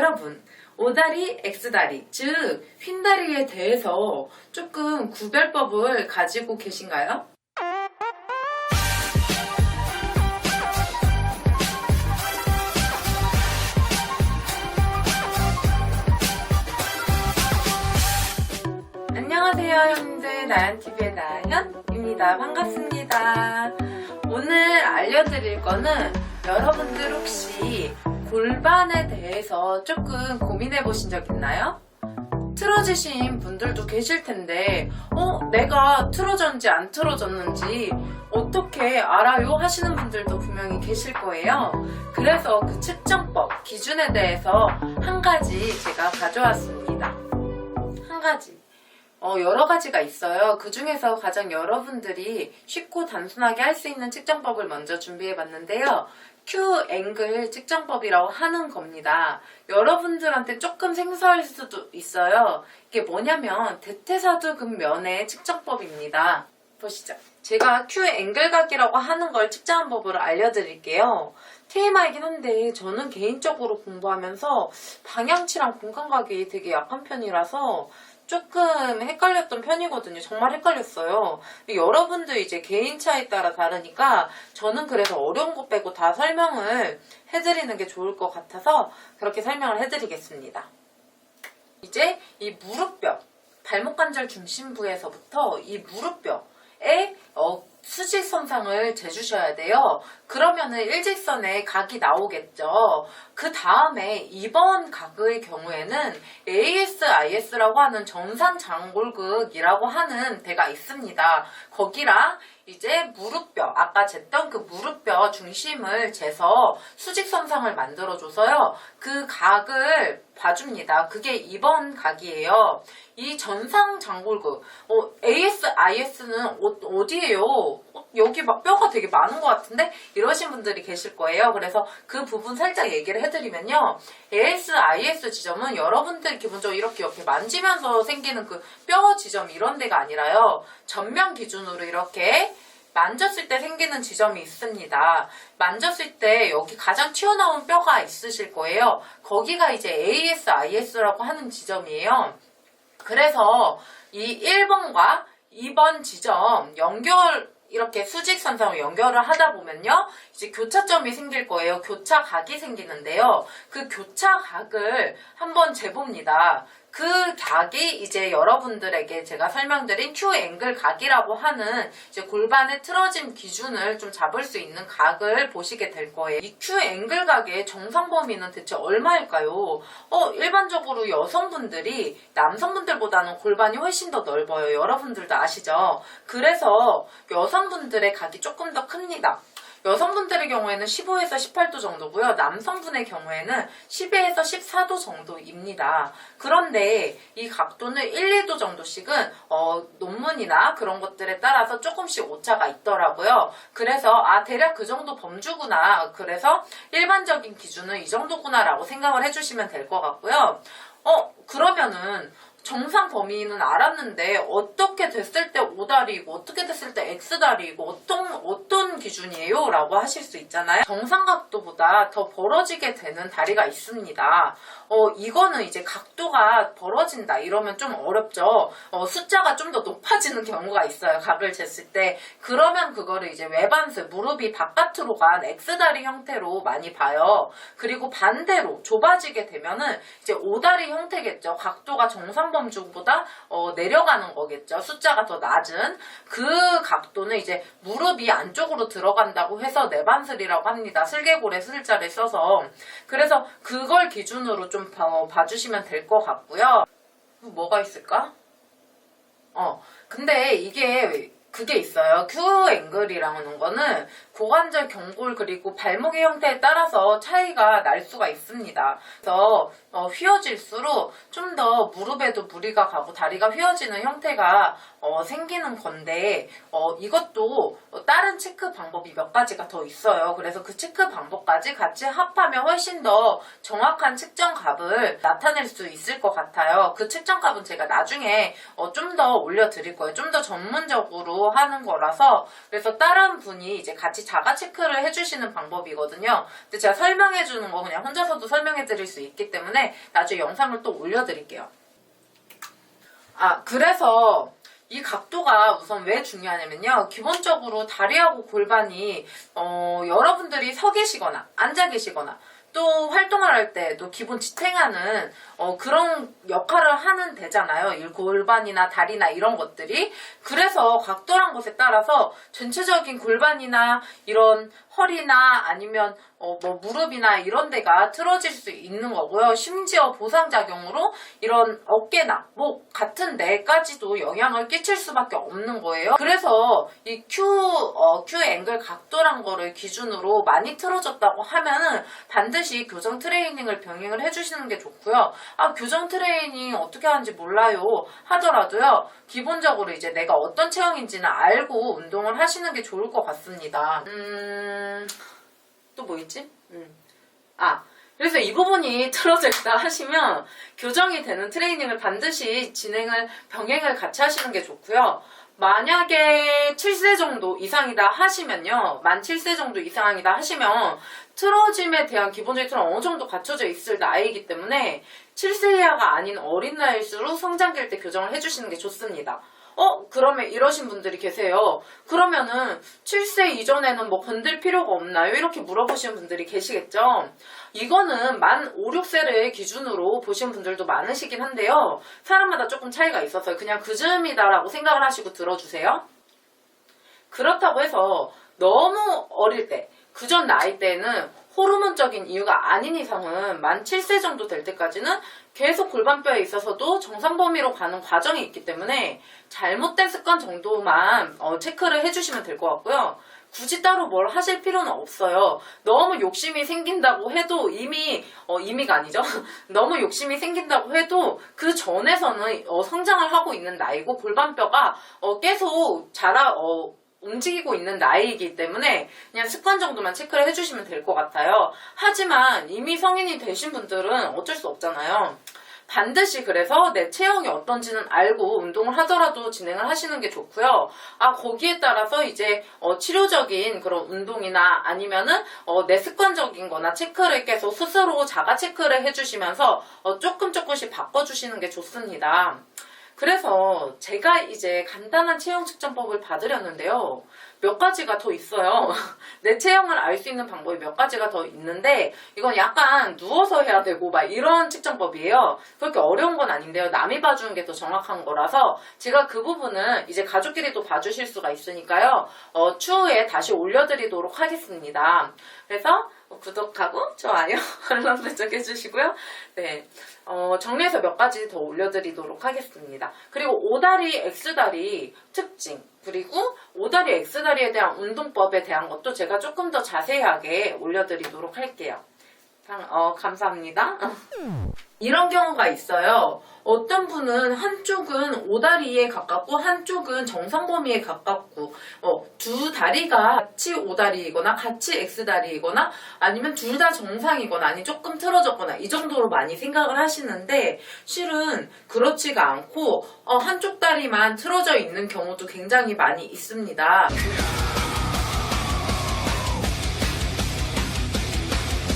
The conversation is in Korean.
여러분, 오다리, X다리, 즉 휜다리에 대해서 조금 구별법을 가지고 계신가요? 안녕하세요, 형님들. 나연TV의 나연입니다. 반갑습니다. 오늘 알려드릴 거는 여러분들 혹시 골반에 대해서 조금 고민해 보신 적 있나요? 틀어지신 분들도 계실 텐데 내가 틀어졌는지 안 틀어졌는지 어떻게 알아요? 하시는 분들도 분명히 계실 거예요. 그래서 그 측정법, 기준에 대해서 한 가지 제가 가져왔습니다. 한 가지. 여러 가지가 있어요. 그 중에서 가장 여러분들이 쉽고 단순하게 할 수 있는 측정법을 먼저 준비해 봤는데요. Q앵글 측정법이라고 하는 겁니다. 여러분들한테 조금 생소할 수도 있어요. 이게 뭐냐면 대퇴사두근 면의 측정법입니다. 보시죠. 제가 Q앵글 각이라고 하는 걸 측정한 법을 알려드릴게요. TMI이긴 한데 저는 개인적으로 공부하면서 방향치랑 공간각이 되게 약한 편이라서 조금 헷갈렸던 편이거든요. 정말 헷갈렸어요. 여러분들 이제 개인 차에 따라 다르니까 저는 그래서 어려운 거 빼고 다 설명을 해드리는 게 좋을 것 같아서 그렇게 설명을 해드리겠습니다. 이제 이 무릎뼈, 발목 관절 중심부에서부터 이 무릎뼈에 수직선상을 재주셔야 돼요. 그러면은 일직선의 각이 나오겠죠. 그 다음에 2번 각의 경우에는 ASIS라고 하는 정상장골극이라고 하는 데가 있습니다. 거기랑 이제 무릎뼈, 아까 쟀던 그 무릎뼈 중심을 재서 수직선상을 만들어줘서요. 그 각을 봐줍니다. 그게 2번 각이에요. 이 전상장골극, ASIS는 어디예요? 여기 막 뼈가 되게 많은 것 같은데? 이러신 분들이 계실 거예요. 그래서 그 부분 살짝 얘기를 해드리면요. ASIS 지점은 여러분들 기본적으로 이렇게 옆에 만지면서 생기는 그 뼈 지점 이런 데가 아니라요. 전면 기준으로 이렇게 만졌을 때 생기는 지점이 있습니다. 만졌을 때 여기 가장 튀어나온 뼈가 있으실 거예요. 거기가 이제 ASIS라고 하는 지점이에요. 그래서 이 1번과 2번 지점 이렇게 수직선상으로 연결을 하다 보면요. 이제 교차점이 생길 거예요. 교차각이 생기는데요. 그 교차각을 한번 재봅니다. 그 각이 이제 여러분들에게 제가 설명드린 Q앵글 각이라고 하는 이제 골반의 틀어짐 기준을 좀 잡을 수 있는 각을 보시게 될 거예요. 이 Q앵글 각의 정상 범위는 대체 얼마일까요? 일반적으로 여성분들이 남성분들보다는 골반이 훨씬 더 넓어요. 여러분들도 아시죠? 그래서 여성분들의 각이 조금 더 큽니다. 여성분들의 경우에는 15에서 18도 정도고요. 남성분의 경우에는 12에서 14도 정도입니다. 그런데 이 각도는 1, 2도 정도씩은 논문이나 그런 것들에 따라서 조금씩 오차가 있더라고요. 그래서 대략 그 정도 범주구나. 그래서 일반적인 기준은 이 정도구나 라고 생각을 해주시면 될 것 같고요. 그러면은 정상 범위는 알았는데 어떻게 됐을 때 O다리이고 어떻게 됐을 때 X다리이고 어떤 기준이에요? 라고 하실 수 있잖아요. 정상 각도보다 더 벌어지게 되는 다리가 있습니다. 이거는 이제 각도가 벌어진다 이러면 좀 어렵죠. 숫자가 좀 더 높아지는 경우가 있어요. 각을 쟀을 때. 그러면 그거를 이제 외반수, 무릎이 바깥으로 간 X다리 형태로 많이 봐요. 그리고 반대로 좁아지게 되면은 이제 O다리 형태겠죠. 각도가 정상 범주보다 내려가는 거겠죠. 숫자가 더 낮은 그 각도는 이제 무릎이 안쪽으로 들어간다고 해서 내반슬이라고 합니다. 슬개골에 슬자를 써서. 그래서 그걸 기준으로 좀 봐주시면 될 것 같고요. 뭐가 있을까? 근데 그게 있어요. Q앵글이라는 거는 고관절 경골 그리고 발목의 형태에 따라서 차이가 날 수가 있습니다. 그래서 휘어질수록 좀 더 무릎에도 무리가 가고 다리가 휘어지는 형태가 생기는 건데 이것도 다른 체크 방법이 몇 가지가 더 있어요. 그래서 그 체크 방법까지 같이 합하면 훨씬 더 정확한 측정값을 나타낼 수 있을 것 같아요. 그 측정값은 제가 나중에 좀 더 올려드릴 거예요. 좀 더 전문적으로 하는 거라서. 그래서 다른 분이 이제 같이 자가 체크를 해주시는 방법이거든요. 근데 제가 설명해주는 거 그냥 혼자서도 설명해드릴 수 있기 때문에 나중에 영상을 또 올려드릴게요. 그래서 이 각도가 우선 왜 중요하냐면요. 기본적으로 다리하고 골반이 여러분들이 서 계시거나 앉아 계시거나 또 활동을 할 때 또 기본 지탱하는 그런 역할을 하는 데잖아요. 이 골반이나 다리나 이런 것들이. 그래서 각도란 것에 따라서 전체적인 골반이나 이런 허리나 아니면 뭐 무릎이나 이런 데가 틀어질 수 있는 거고요. 심지어 보상작용으로 이런 어깨나 목 같은 데까지도 영향을 끼칠 수밖에 없는 거예요. 그래서 이 Q 앵글 각도란 거를 기준으로 많이 틀어졌다고 하면은 반드시 교정 트레이닝을 병행을 해주시는 게 좋고요. 교정 트레이닝 어떻게 하는지 몰라요 하더라도요. 기본적으로 이제 내가 어떤 체형인지는 알고 운동을 하시는 게 좋을 것 같습니다. 또 뭐 있지? 그래서 이 부분이 틀어져 있다 하시면 교정이 되는 트레이닝을 반드시 병행을 같이 하시는 게 좋고요. 만약에 7세 정도 이상이다 하시면요. 만 7세 정도 이상이다 하시면 틀어짐에 대한 기본적인 틀은 어느 정도 갖춰져 있을 나이이기 때문에 7세 이하가 아닌 어린 나이일수록 성장기일 때 교정을 해주시는 게 좋습니다. 그러면 이러신 분들이 계세요. 그러면은 7세 이전에는 뭐 건들 필요가 없나요? 이렇게 물어보시는 분들이 계시겠죠? 이거는 만 5, 6세를 기준으로 보시는 분들도 많으시긴 한데요. 사람마다 조금 차이가 있어서 그냥 그 즈음이다라고 생각을 하시고 들어주세요. 그렇다고 해서 너무 어릴 때, 그전 나이대에는 호르몬적인 이유가 아닌 이상은 만 7세 정도 될 때까지는 계속 골반뼈에 있어서도 정상 범위로 가는 과정이 있기 때문에 잘못된 습관 정도만 체크를 해주시면 될 것 같고요. 굳이 따로 뭘 하실 필요는 없어요. 너무 욕심이 생긴다고 해도 이미가 아니죠. 너무 욕심이 생긴다고 해도 그 전에서는 성장을 하고 있는 나이고 골반뼈가 계속 움직이고 있는 나이이기 때문에 그냥 습관 정도만 체크를 해주시면 될 것 같아요. 하지만 이미 성인이 되신 분들은 어쩔 수 없잖아요. 반드시 그래서 내 체형이 어떤지는 알고 운동을 하더라도 진행을 하시는 게 좋고요. 거기에 따라서 이제 치료적인 그런 운동이나 아니면은 내 습관적인 거나 체크를 계속 스스로 자가 체크를 해주시면서 조금씩 바꿔주시는 게 좋습니다. 그래서 제가 이제 간단한 체형 측정법을 받으려는데요. 몇 가지가 더 있어요. 내 체형을 알 수 있는 방법이 몇 가지가 더 있는데 이건 약간 누워서 해야 되고 막 이런 측정법이에요. 그렇게 어려운 건 아닌데요. 남이 봐주는 게 더 정확한 거라서 제가 그 부분은 이제 가족끼리도 봐주실 수가 있으니까요. 추후에 다시 올려드리도록 하겠습니다. 그래서 구독하고 좋아요, 알람 설정 해주시고요. 네, 정리해서 몇 가지 더 올려드리도록 하겠습니다. 그리고 오다리, X다리 특징, 그리고 오다리, X다리에 대한 운동법에 대한 것도 제가 조금 더 자세하게 올려드리도록 할게요. 감사합니다. 이런 경우가 있어요. 어떤 분은 한쪽은 오다리에 가깝고 한쪽은 정상 범위에 가깝고 두 다리가 같이 오다리이거나 같이 X다리이거나 아니면 둘 다 정상이거나 아니 조금 틀어졌거나 이 정도로 많이 생각을 하시는데 실은 그렇지가 않고 한쪽 다리만 틀어져 있는 경우도 굉장히 많이 있습니다.